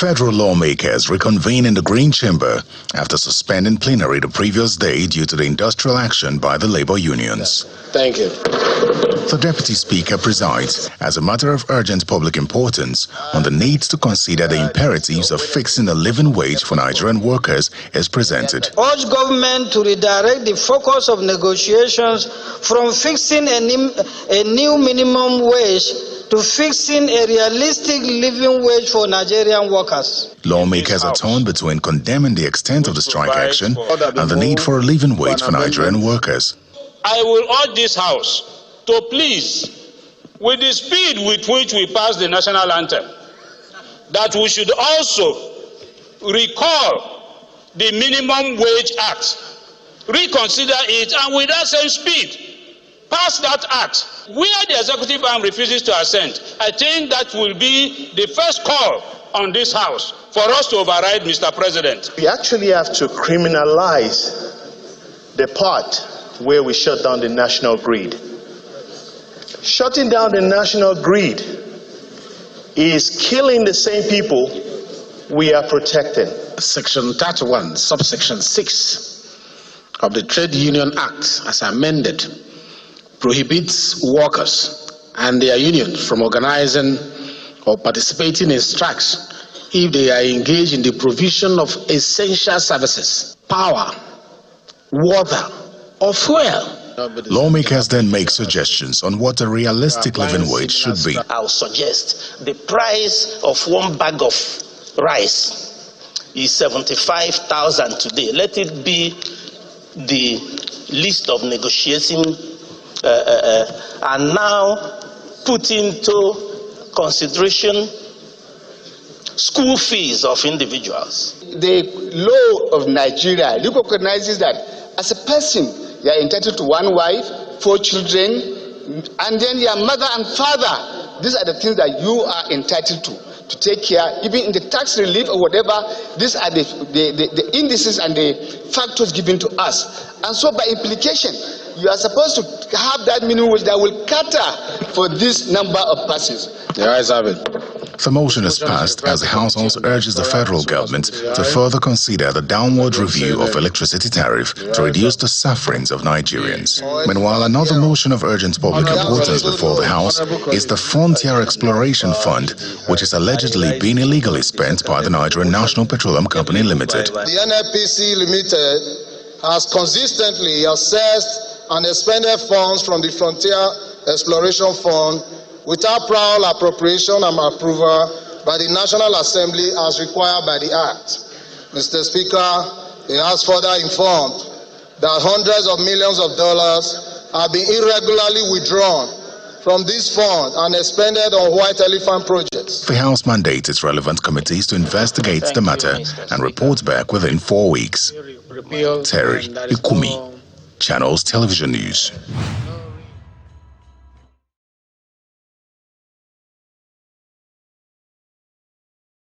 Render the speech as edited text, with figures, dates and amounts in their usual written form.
Federal lawmakers reconvene in the Green Chamber after suspending plenary the previous day due to the industrial action by the labor unions. Thank you. The Deputy Speaker presides as a matter of urgent public importance on the need to consider the imperatives of fixing a living wage for Nigerian workers is presented. Urge government to redirect the focus of negotiations from fixing a new minimum wage to fixing a realistic living wage for Nigerian workers. Lawmakers are torn between condemning the extent of the strike action and the need for a living wage for Nigerian workers. I will urge this House to please, with the speed with which we pass the national anthem, that we should also recall the Minimum Wage Act, reconsider it, and with that same speed, pass that act. Where the executive arm refuses to assent, I think that will be the first call on this House for us to override, Mr. President. We actually have to criminalize the part where we shut down the national grid. Shutting down the national grid is killing the same people we are protecting. Section 31, subsection 6 of the Trade Union Act, as amended, prohibits workers and their unions from organizing or participating in strikes if they are engaged in the provision of essential services, power, water, or fuel. Lawmakers then make suggestions on what a realistic living wage should be. I'll suggest the price of one bag of rice is 75,000 today. Let it be the list of negotiating and now put into consideration school fees of individuals. The law of Nigeria recognizes that as a person, you are entitled to one wife, 4 children, and then your mother and father. These are the things that you are entitled to take care. Even in the tax relief or whatever, these are the indices and the factors given to us. And so by implication, you are supposed to have that minimum wage that will cater for this number of persons. The ayes have it. The motion is passed as the House also urges the federal government to further consider the downward review of electricity tariff to reduce the sufferings of Nigerians. Meanwhile, another motion of urgent public importance before the House is the Frontier Exploration Fund, which is allegedly being illegally spent by the Nigerian National Petroleum Company Limited. The NNPC Limited has consistently assessed and expended funds from the Frontier Exploration Fund without prior appropriation and approval by the National Assembly as required by the Act. Mr. Speaker, he has further informed that hundreds of millions of dollars have been irregularly withdrawn from this fund and expended on White Elephant projects. The House mandates its relevant committees to investigate the matter and report back within 4 weeks. Terry Ikumi, Channels Television News.